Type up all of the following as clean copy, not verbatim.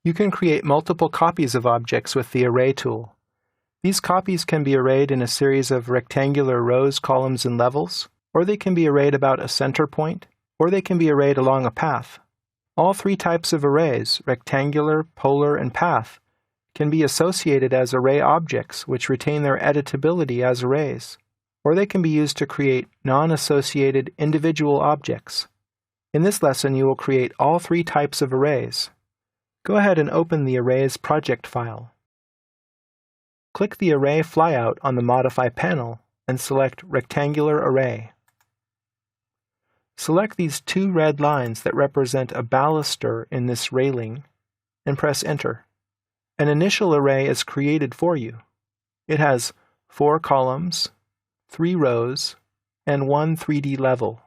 You can create multiple copies of objects with the Array tool. These copies can be arrayed in a series of rectangular rows, columns, and levels, or they can be arrayed about a center point, or they can be arrayed along a path. All three types of arrays, rectangular, polar, and path, can be associated as array objects which retain their editability as arrays, or they can be used to create non-associated individual objects. In this lesson, you will create all three types of arrays. Go ahead and open the Arrays project file. Click the Array flyout on the Modify panel and select Rectangular Array. Select these two red lines that represent a baluster in this railing and press Enter. An initial array is created for you. It has 4 columns, 3 rows, and 1 3D level.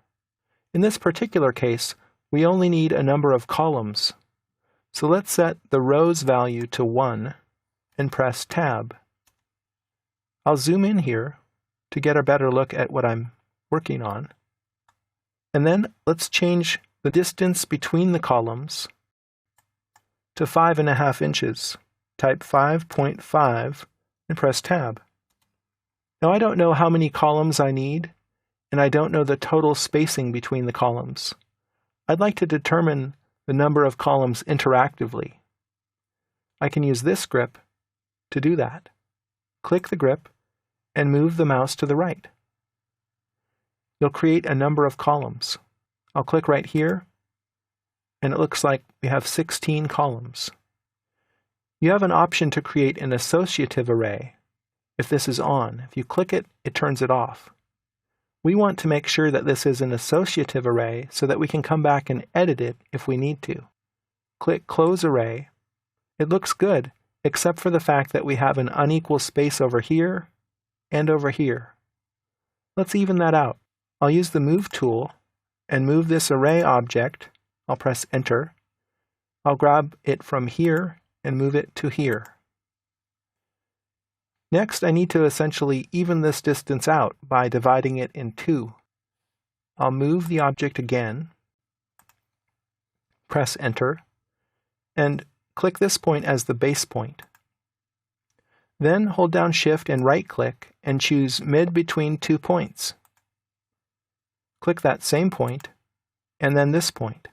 In this particular case, we only need a number of columns. So let's set the rows value to 1 and press Tab. I'll zoom in here to get a better look at what I'm working on. And then let's change the distance between the columns to 5.5 inches. Type 5.5 and press Tab. Now I don't know how many columns I need, and I don't know the total spacing between the columns. I'd like to determine the number of columns interactively. I can use this grip to do that. Click the grip and move the mouse to the right. You'll create a number of columns. I'll click right here, and it looks like we have 16 columns. You have an option to create an associative array if this is on. If you click it, it turns it off. We want to make sure that this is an associative array so that we can come back and edit it if we need to. Click Close Array. It looks good, except for the fact that we have an unequal space over here and over here. Let's even that out. I'll use the Move tool and move this array object. I'll press Enter. I'll grab it from here and move it to here. Next, I need to essentially even this distance out by dividing it in 2. I'll move the object again, press Enter, and click this point as the base point. Then hold down Shift and right-click and choose Mid between 2 points. Click that same point, and then this point.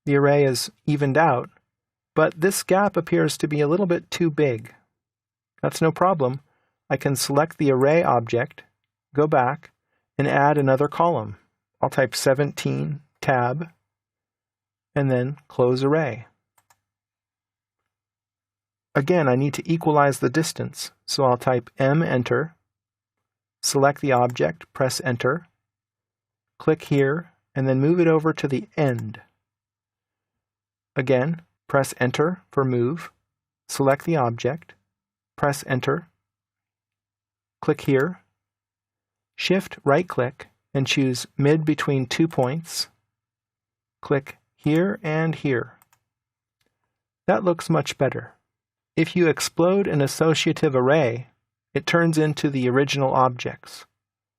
The array is evened out, but this gap appears to be a little bit too big. That's no problem. I can select the array object, go back, and add another column. I'll type 17, Tab, and then Close Array. Again, I need to equalize the distance, so I'll type M, Enter, select the object, press Enter, click here, and then move it over to the end. Again, press Enter for Move, select the object, press Enter, click here, Shift right-click and choose Mid between 2 points, click here and here. That looks much better. If you explode an associative array, it turns into the original objects.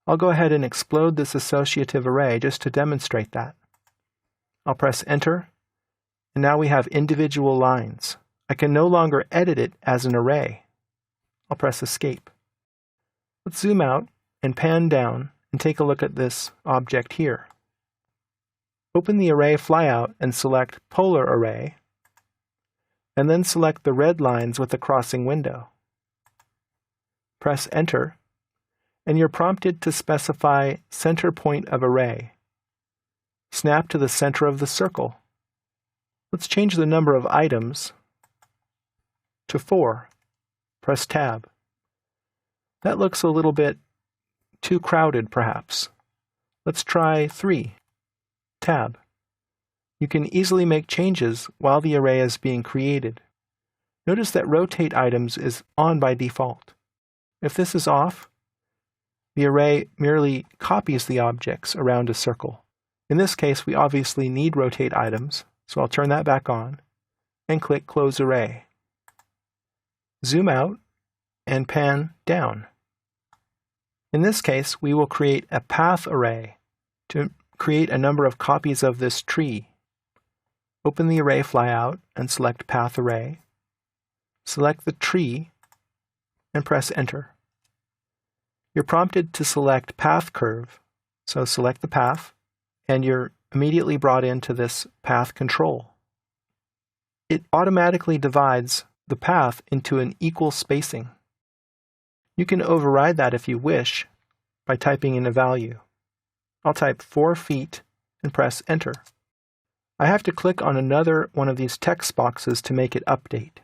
I'll go ahead and explode this associative array just to demonstrate that. I'll press Enter, and now we have individual lines. I can no longer edit it as an array. I'll press Escape. Let's zoom out and pan down and take a look at this object here. Open the Array flyout and select Polar Array, and then select the red lines with the crossing window. Press Enter, and you're prompted to specify center point of array. Snap to the center of the circle. Let's change the number of items to 4. Press Tab. That looks a little bit too crowded, perhaps. Let's try 3. Tab. You can easily make changes while the array is being created. Notice that Rotate Items is on by default. If this is off, the array merely copies the objects around a circle. In this case, we obviously need Rotate Items, so I'll turn that back on and click Close Array. Zoom out and pan down. In this case, we will create a path array to create a number of copies of this tree. Open the array flyout and select Path Array. Select the tree and press Enter. You're prompted to select Path Curve, so select the path, and you're immediately brought into this path control. It automatically divides the path into an equal spacing. You can override that if you wish by typing in a value. I'll type 4 feet and press Enter. I have to click on another one of these text boxes to make it update.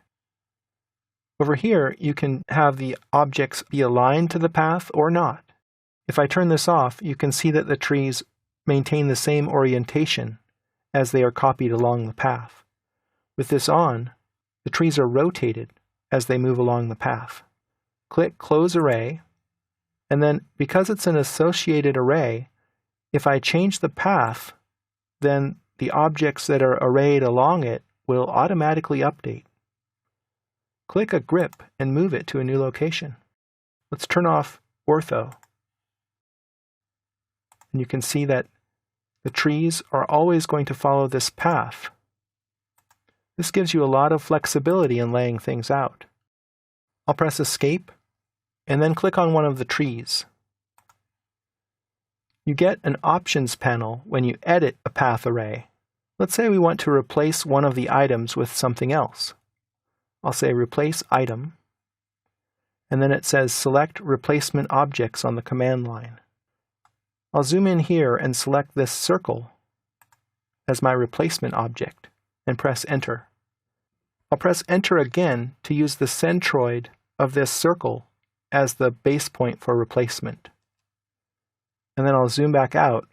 Over here, you can have the objects be aligned to the path or not. If I turn this off, you can see that the trees maintain the same orientation as they are copied along the path. With this on, the trees are rotated as they move along the path. Click Close Array, and then because it's an associated array, if I change the path, then the objects that are arrayed along it will automatically update. Click a grip and move it to a new location. Let's turn off Ortho. And you can see that the trees are always going to follow this path. This gives you a lot of flexibility in laying things out. I'll press Escape and then click on one of the trees. You get an Options panel when you edit a path array. Let's say we want to replace one of the items with something else. I'll say Replace Item, and then it says Select Replacement Objects on the command line. I'll zoom in here and select this circle as my replacement object and press Enter. I'll press Enter again to use the centroid of this circle as the base point for replacement. And then I'll zoom back out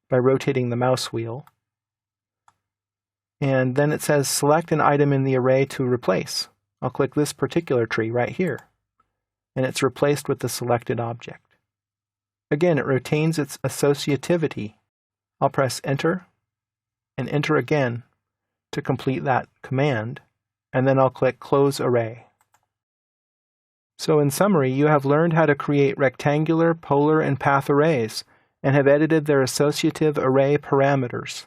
by rotating the mouse wheel. And then it says select an item in the array to replace. I'll click this particular tree right here, and it's replaced with the selected object. Again, it retains its associativity. I'll press Enter and Enter again to complete that command, and then I'll click Close Array. So in summary, you have learned how to create rectangular, polar, and path arrays, and have edited their associative array parameters.